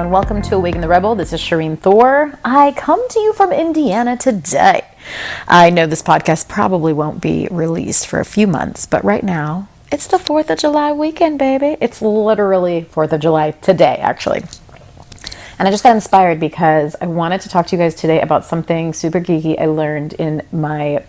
and welcome to Awaken the Rebel. This is Shereen Thor. I come to you from Indiana today. I know this podcast probably won't be released for a few months, but right now, it's the 4th of July weekend, baby. It's literally 4th of July today, actually. And I just got inspired because I wanted to talk to you guys today about something super geeky I learned in my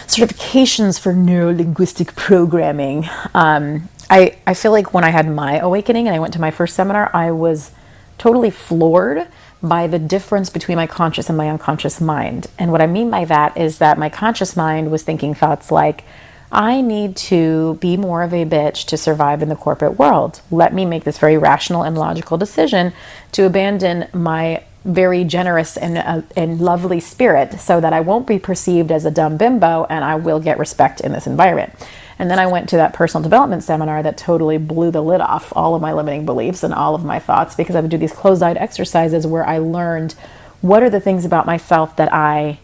certifications for Neuro Linguistic Programming. I feel like when I had my awakening and I went to my first seminar, I was totally floored by the difference between my conscious and my unconscious mind. And what I mean by that is that my conscious mind was thinking thoughts like, I need to be more of a bitch to survive in the corporate world. Let me make this very rational and logical decision to abandon my very generous and lovely spirit so that I won't be perceived as a dumb bimbo and I will get respect in this environment. And then I went to that personal development seminar that totally blew the lid off all of my limiting beliefs and all of my thoughts, because I would do these closed-eyed exercises where I learned what are the things about myself that I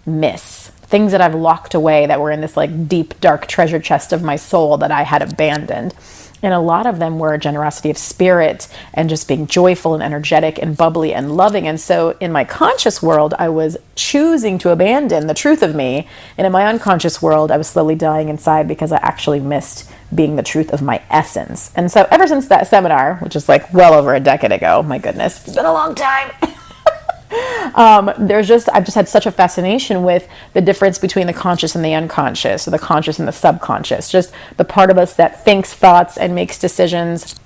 miss, things that I've locked away that were in this like deep, dark treasure chest of my soul that I had abandoned. And a lot of them were generosity of spirit and just being joyful and energetic and bubbly and loving. And so in my conscious world, I was choosing to abandon the truth of me. And in my unconscious world, I was slowly dying inside because I actually missed being the truth of my essence. And so ever since that seminar, which is like well over a decade ago, my goodness, it's been a long time. I've just had such a fascination with the difference between the conscious and the unconscious, or the conscious and the subconscious, just the part of us that thinks thoughts and makes decisions.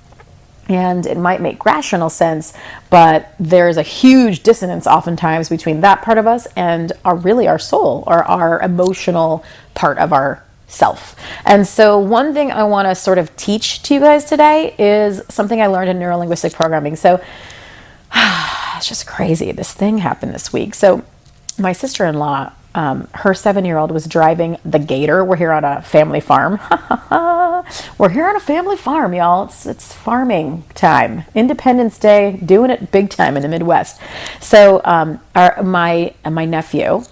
And it might make rational sense, but there's a huge dissonance oftentimes between that part of us and our soul, or our emotional part of our self. And so one thing I want to sort of teach to you guys today is something I learned in Neuro Linguistic Programming. So it's just crazy. This thing happened this week. So my sister-in-law, her 7-year-old was driving the Gator. We're here on a family farm. We're here on a family farm, y'all. It's farming time. Independence Day, doing it big time in the Midwest. So my nephew,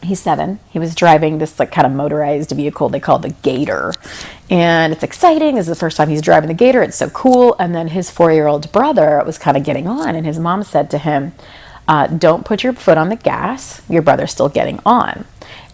he's 7. He was driving this like kind of motorized vehicle they call the Gator. And it's exciting. It's the first time he's driving the Gator. It's so cool. And then his 4-year-old brother was kind of getting on. And his mom said to him, don't put your foot on the gas. Your brother's still getting on.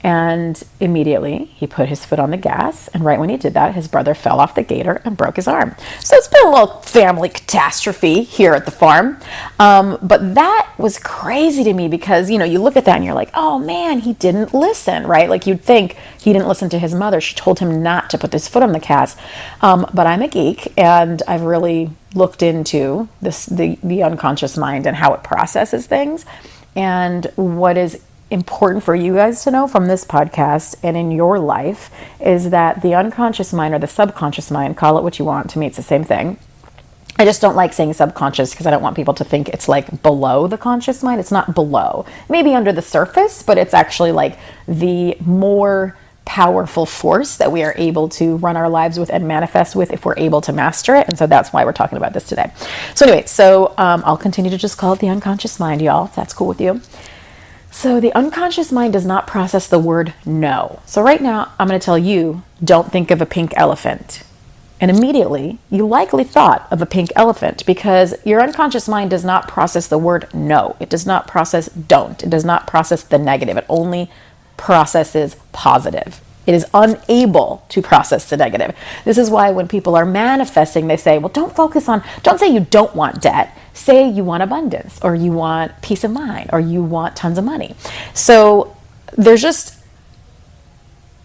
And immediately he put his foot on the gas. And right when he did that, his brother fell off the Gator and broke his arm. So it's been a little family catastrophe here at the farm. But that was crazy to me because, you look at that and you're like, oh man, he didn't listen, right? Like you'd think he didn't listen to his mother. She told him not to put his foot on the gas. But I'm a geek and I've really looked into the unconscious mind and how it processes things. And what is important for you guys to know from this podcast and in your life is that the unconscious mind or the subconscious mind, call it what you want, to me it's the same thing. I just don't like saying subconscious because I don't want people to think it's like below the conscious mind. It's not below, maybe under the surface, but it's actually like the more powerful force that we are able to run our lives with and manifest with if we're able to master it. And so that's why we're talking about this today. So anyway, I'll continue to just call it the unconscious mind, y'all, if that's cool with you. So the unconscious mind does not process the word no. So right now, I'm going to tell you, don't think of a pink elephant. And immediately, you likely thought of a pink elephant because your unconscious mind does not process the word no. It does not process don't. It does not process the negative. It only processes positive. It is unable to process the negative. This is why when people are manifesting, they say, well, don't say you don't want debt. Say you want abundance, or you want peace of mind, or you want tons of money. So there's just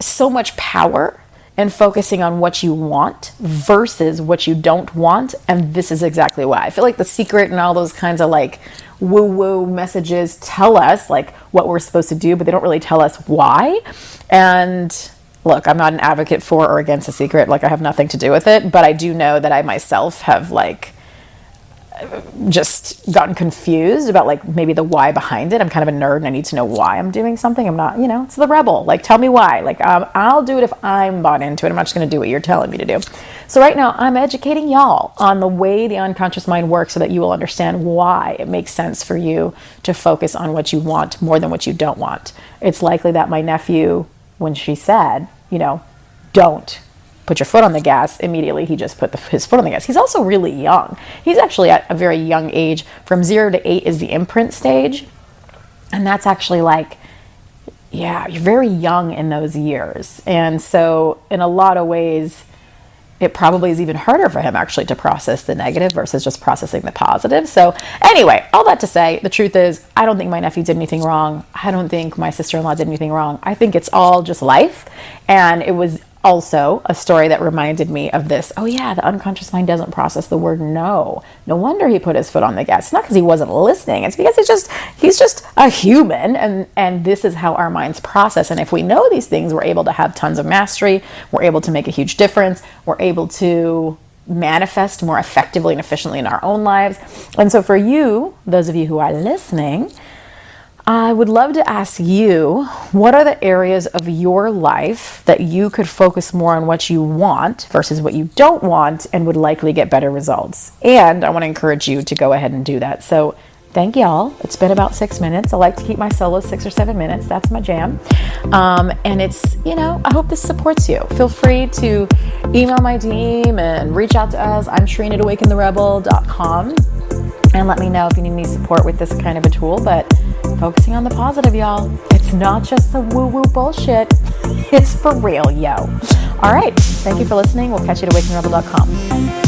so much power in focusing on what you want versus what you don't want. And this is exactly why. I feel like The Secret and all those kinds of like woo-woo messages tell us like what we're supposed to do, but they don't really tell us why. And look, I'm not an advocate for or against The Secret. Like I have nothing to do with it, but I do know that I myself have like just gotten confused about like maybe the why behind it. I'm kind of a nerd and I need to know why I'm doing something. I'm not, it's the rebel. Like, tell me why. Like, I'll do it if I'm bought into it. I'm not just going to do what you're telling me to do. So right now I'm educating y'all on the way the unconscious mind works so that you will understand why it makes sense for you to focus on what you want more than what you don't want. It's likely that my nephew, when she said, don't put your foot on the gas, immediately he just put his foot on the gas. He's also really young. He's actually at a very young age. From 0 to 8 is the imprint stage. And that's actually like, yeah, you're very young in those years. And so in a lot of ways, it probably is even harder for him actually to process the negative versus just processing the positive. So anyway, all that to say, the truth is, I don't think my nephew did anything wrong. I don't think my sister-in-law did anything wrong. I think it's all just life. And it was also a story that reminded me of this. Oh yeah, the unconscious mind doesn't process the word no. No wonder he put his foot on the gas. It's not because he wasn't listening. It's because he's just a human, and this is how our minds process. And if we know these things, we're able to have tons of mastery. We're able to make a huge difference. We're able to manifest more effectively and efficiently in our own lives. And so for you, those of you who are listening, I would love to ask you, what are the areas of your life that you could focus more on what you want versus what you don't want and would likely get better results? And I want to encourage you to go ahead and do that. So thank y'all. It's been about 6 minutes. I like to keep my solos 6 or 7 minutes. That's my jam. And it's, I hope this supports you. Feel free to email my team and reach out to us. I'm Shereen at awakentherebel.com. And let me know if you need any support with this kind of a tool. But focusing on the positive, y'all. It's not just the woo-woo bullshit. It's for real, yo. All right. Thank you for listening. We'll catch you at awakentherebel.com.